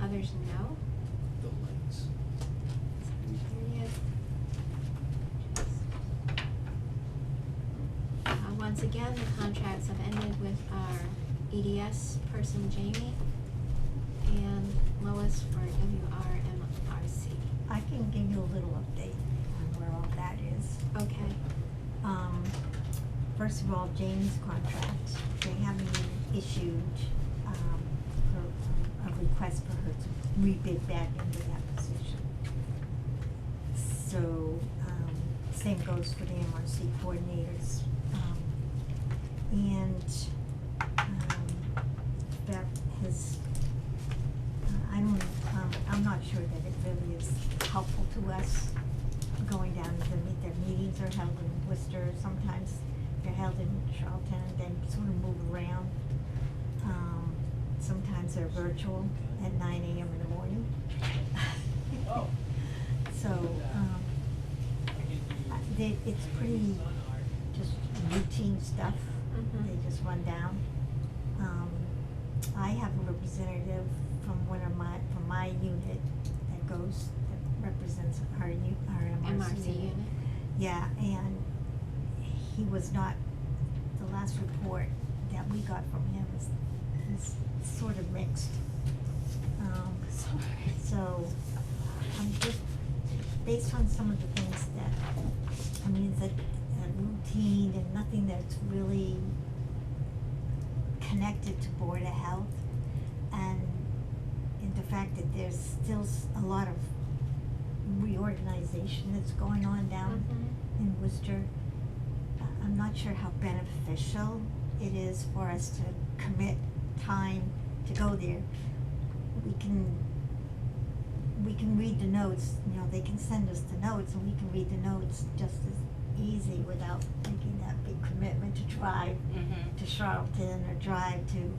others know. The lights. 30th. Once again, the contracts have ended with our EDS person Jamie and Lois for WRMRC. I can give you a little update on where all that is. Okay. First of all, Jane's contract, they haven't even issued, a request for her to rebid back into that position. So, same goes for the MRC coordinators. That has, I'm not sure that it really is helpful to us going down to their meetings are held in Worcester, sometimes they're held in Charlton, and then sort of move around. Sometimes they're virtual at 9 AM in the morning. Oh. So, it's pretty just routine stuff. Mhm. They just run down. I have a representative from from my unit that represents our MRC unit. Yeah, and he was not, the last report that we got from him is sort of mixed. So, just based on some of the things that, it's a routine and nothing that's really connected to Board of Health, and the fact that there's still a lot of reorganization that's going on down Mhm. in Worcester. I'm not sure how beneficial it is for us to commit time to go there. We can read the notes, they can send us the notes and we can read the notes just as easy without making that big commitment to drive to Charlton or drive to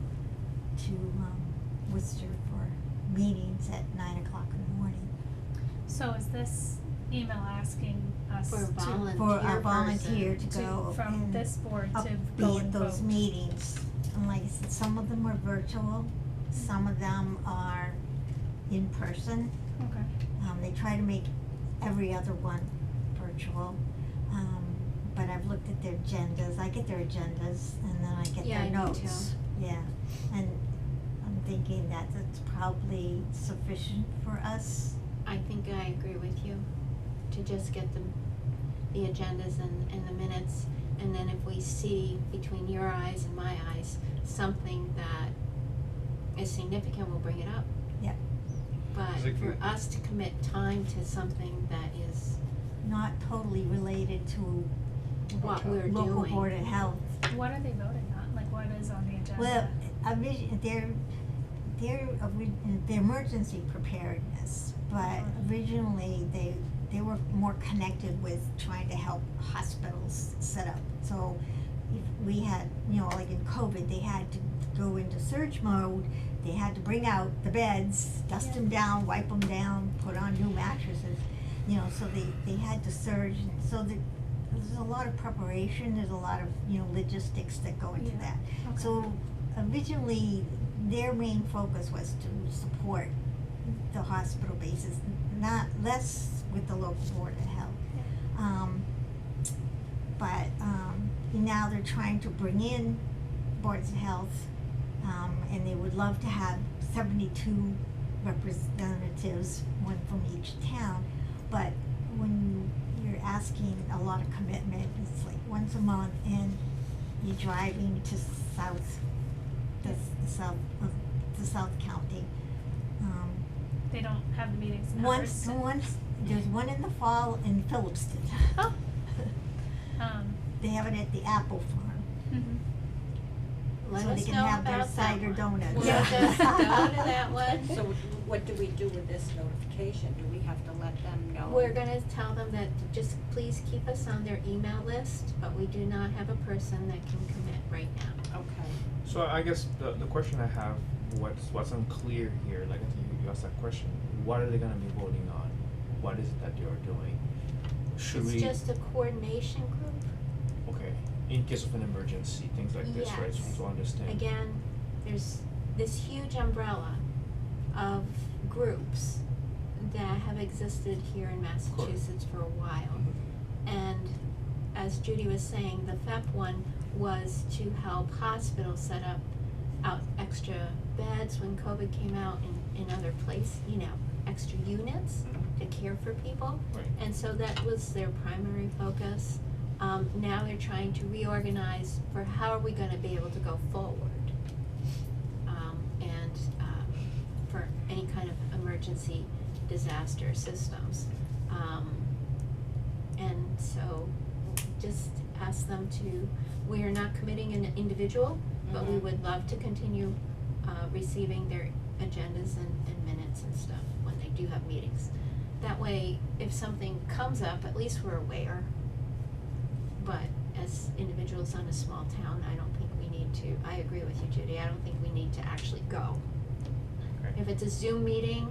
Worcester for meetings at 9 o'clock in the morning. So is this email asking us For a to, volunteer For a volunteer person. to go from and this board to be go at and those vote? meetings. And like I said, some of them are virtual, some of them are in person. Okay. They try to make every other one virtual. But I've looked at their agendas, I get their agendas, and then I get Yeah, their I do notes. too. Yeah, and I'm thinking that that's probably sufficient for us. I think I agree with you, to just get the agendas and the minutes, and then if we see between your eyes and my eyes, something that is significant, we'll bring it up. Yep. But Is it for good? us to commit time to something that is Not totally related to what we're doing. local Board of Health. What are they voting on? Like, what is on the agenda? Well, they're emergency preparedness, but originally they were more connected with trying to help hospitals set up. So if we had, like in COVID, they had to go into surge mode, they had to bring out the beds, dust them down, wipe them down, put on new mattresses, so they had to surge, and so there's a lot of preparation, there's a lot of, logistics that go into Yeah. that. Okay. So originally, their main focus was to support the hospital bases, not less with the local Board of Health. But now they're trying to bring in boards of health, and they would love to have 72 representatives, one from each town. But when you're asking a lot of commitment, it's like once a month, and you're driving to the South County. They don't have the meetings in Once, Hubbardston? there's one in the fall in Phillipston. Oh. They have it at the Apple Farm, Mhm. Let so they us can know have their about that cider one. donuts. We'll just go to that one. So what do we do with this notification? Do we have to let them know? We're gonna tell them that just please keep us on their email list, but we do not have a person that can commit right now. Okay. So I guess the question I have, what's unclear here, like I think you asked that question, what are they gonna be voting on? What is it that they are doing? should we? It's just a coordination group. Okay, in case of an emergency, things like this, right, Yes. so understand. Again, there's this huge umbrella of groups that have existed here in Massachusetts for a while. Mhm. And as Judy was saying, the FEP one was to help hospitals set up out extra beds when COVID came out in other places, extra units Mhm. to care for people. Right. And so that was their primary focus. Now they're trying to reorganize for how are we gonna be able to go forward. And for any kind of emergency disaster systems. And so just ask them to, we are not committing an individual, but we Mhm. would love to continue receiving their agendas and minutes and stuff when they do have meetings. That way, if something comes up, at least we're aware. But as individuals on a small town, I don't think we need to, I agree with you, Judy, I don't think we need to actually go. Okay. If it's a Zoom meeting,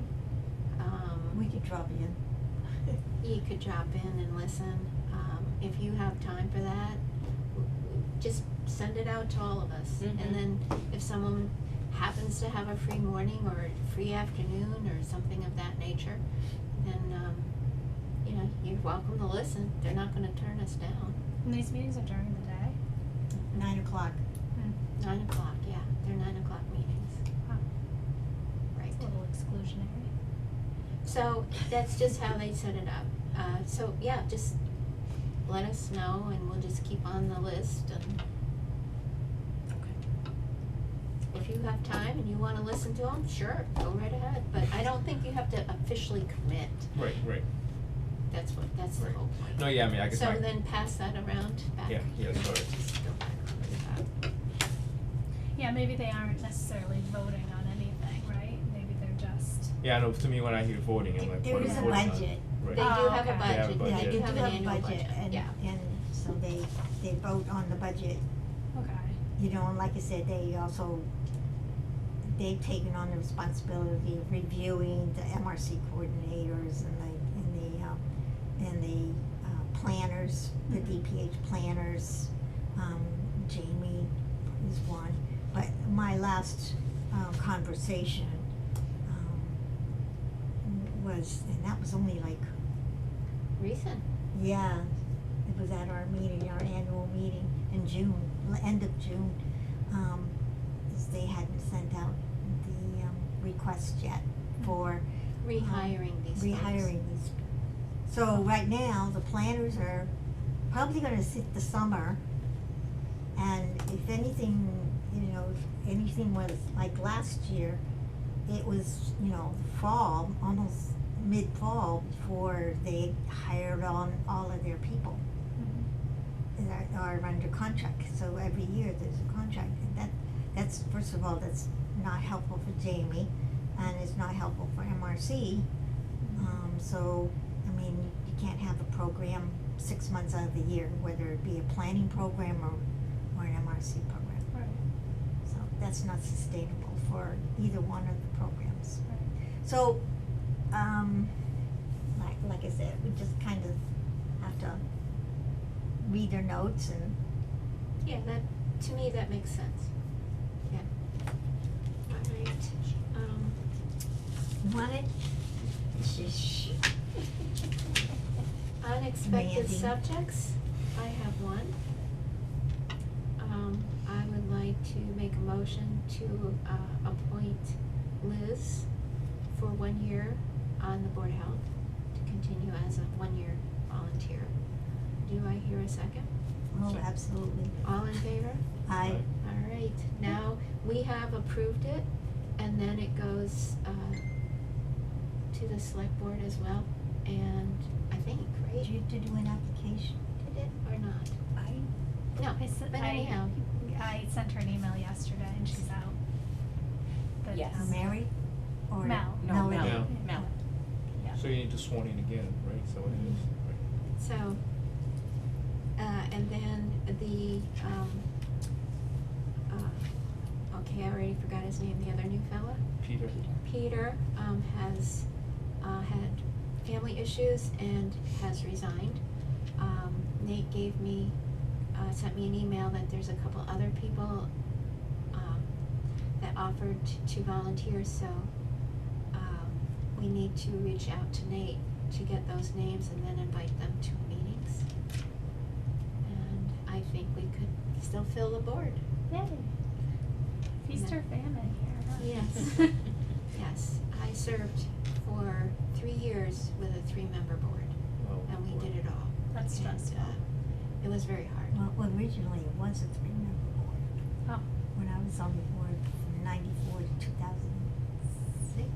We could drop in. you could drop in and listen. If you have time for that, just send it out to all of us. Mhm. And then if someone happens to have a free morning or a free afternoon or something of that nature, then, you're welcome to listen. They're not gonna turn us down. And these meetings are during the day? 9 o'clock. 9 o'clock, yeah, they're 9 o'clock meetings, Wow, right. it's a little exclusionary. So that's just how they set it up. So yeah, just let us know and we'll just keep on the list and if you have time and you wanna listen to them, sure, go right ahead. But I don't think you have to officially commit. Right. That's the Right. whole point. No, yeah, I mean, I guess So my. then pass that around back. Yeah, sorry. Just go back over that. Yeah, maybe they aren't necessarily voting on anything, right? Maybe they're just, Yeah, no, to me, when I hear voting, I'm like, There what are is we a voting on? budget. Right. They do Oh, have a okay. They have a budget, budget. they do have an annual budget, and, yeah. and so they vote on the budget, okay. and like I said, they've taken on the responsibility of reviewing the MRC coordinators and the planners, the DPH planners. Jamie is one, but my last conversation was, and that was only like, Recent. yeah, it was at our meeting, our annual meeting in June, end of June. Is they hadn't sent out the request yet for Rehiring these folks. rehiring these. So right now, the planners are probably gonna sit the summer, and if anything, if anything was like last year, it was, fall, almost mid-fall before they hired on all of their people that are under contract. So every year there's a contract, and that's first of all, that's not helpful for Jamie, and it's not helpful for MRC. So, I mean, you can't have a program 6 months out of the year, whether it be a planning program or an MRC program. Right, So that's not sustainable for either one of the programs. right. So, like I said, we just kind of have to read their notes and, Yeah, to me, that makes sense. Yeah. All right, you want it? Shh. unexpected Mandy. subjects, I have one. I would like to make a motion to, appoint Liz for 1 year on the Board of Health, to continue as a 1-year volunteer. Do I hear a second? Oh, absolutely. All in favor? I, All right, now, we have approved it, and then it goes, to the select board as well, and I think, right? did you have to do an application? Did it or not? No, but anyhow, I sent her an email yesterday and she's out. But, Yes. Mary? Or Mel. No, Melody? Mel. Yeah. Mel. Yeah. So you need to sworn in again, right? So what it is, right? so, and then the, okay, I already forgot his name, the other new fella. Peter. Peter, has, had family issues and has resigned. Nate gave me, sent me an email that there's a couple other people, that offered to volunteer, so, we need to reach out to Nate to get those names and then invite them to meetings. And I think we could still fill the board. Yay. Feast or famine here, huh? Yes. Yes, I served for 3 years with a 3-member board, Oh, and we boy. did it all. That's And, stressful. it was very hard. Well, originally it was a 3-member board. Oh, When I was on the board from 94 to 2006.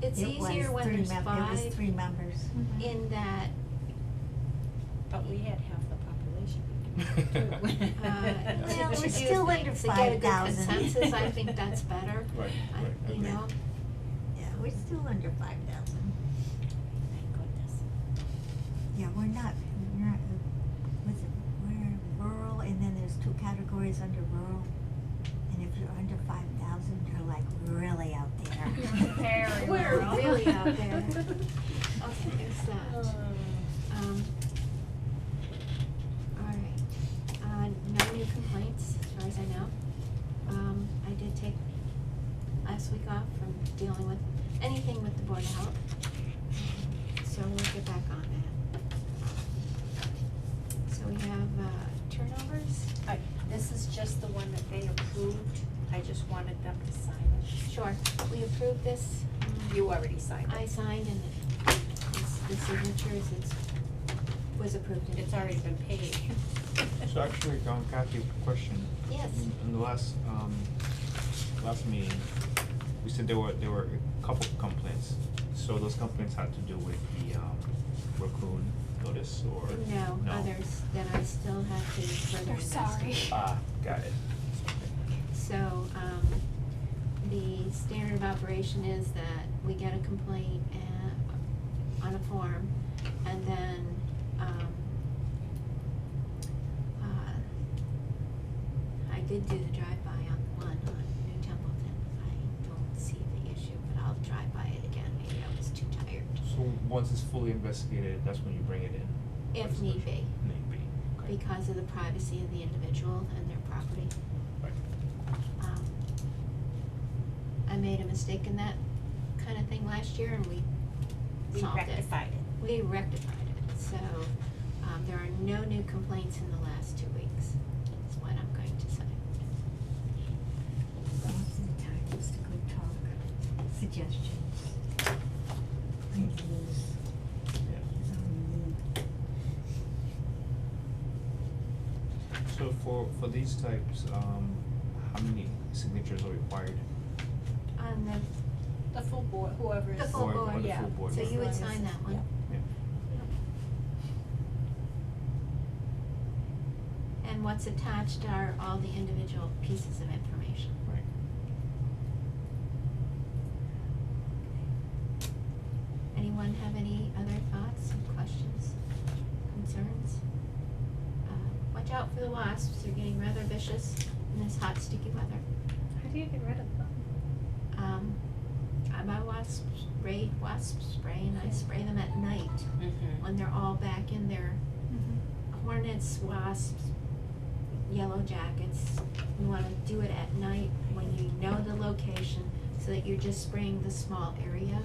It's easier when there's It 5 was 3 members. mhm. in that, But we had half the population. Well, to we're do still under things, to get a good 5,000. consensus, I think that's better. Right, I- right, you agreed. know, Yeah, we're still under 5,000. Thank goodness. Yeah, we're not, we're rural, and then there's 2 categories under rural. And if you're under 5,000, you're like really out there. You're very We're rural. really out there. Okay, there's that. Alright, no new complaints, as far as I know. I did take last week off from dealing with anything with the Board of Health. So we'll get back on that. So we have, turnovers? This is just the one that they approved, I just wanted them to sign it. Sure, we approved this. You already signed I it. signed and it's the signatures, was approved. and- It's already been paid. So actually, Kathy, question. Yes. In the last meeting, we said there were a couple of complaints. So those complaints had to do with the raccoon notice or? No, others that I still have to further We're sorry. investigate. Ah, got it. So, the standard of operation is that we get a complaint on a form, and then, I did do the drive-by on one on New Templeton. I don't see the issue, but I'll drive by it again, maybe I was too tired. So once it's fully investigated, that's when you bring it in? If need be, Need be, okay. because of the privacy of the individual and their property. Right. I made a mistake in that kind of thing last year and we We solved it. rectified it. We rectified it, so, there are no new complaints in the last 2 weeks, is what I'm going to say. Most of the time, just a good talk, suggestions. Reviews Yeah. is all we need. So for these types, how many signatures are required? On The full board, whoever is. the full Or- or board, the yeah. full board so you would As sign long as- that one. yeah. And what's attached are all the individual pieces of information. Right. Anyone have any other thoughts, questions, concerns? Watch out for the wasps, they're getting rather vicious in this hot, sticky weather. How do you get rid of them? I buy wasp spray, and I spray them at night Mhm. when they're all back in their hornets, wasps, yellow jackets. You wanna do it at night when you know the location, so that you're just spraying the small area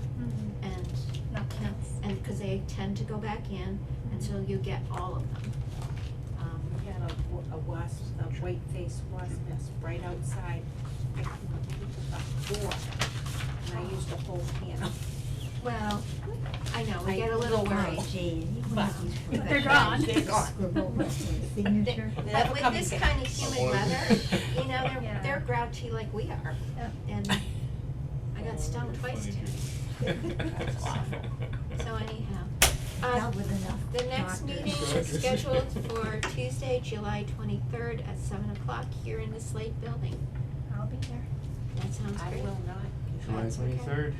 and Nothing else. and cause they tend to go back in until you get all of them. We had a wasp, a white-faced wasp nest right outside the door, and I used a whole can. Well, I know, we I get a little don't worried. know. Gee, you But- want these But they're gone. They're gone. Scribble with the signature. They But never with come this again. kind of humid weather, you know, Yeah. they're grouchy like we are. Yep. And I got stung twice too. That's awful. So anyhow, Dealt with enough the next doctors. meeting is scheduled for Tuesday, July 23rd at 7 o'clock here in the Slate Building. I'll be there. That sounds I great. will not. July That's okay. 23rd?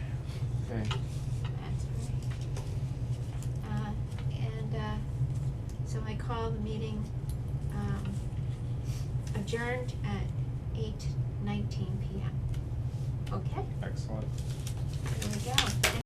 Okay. That's great. So I call the meeting, adjourned at 8:19 PM. Okay, Excellent. there we go.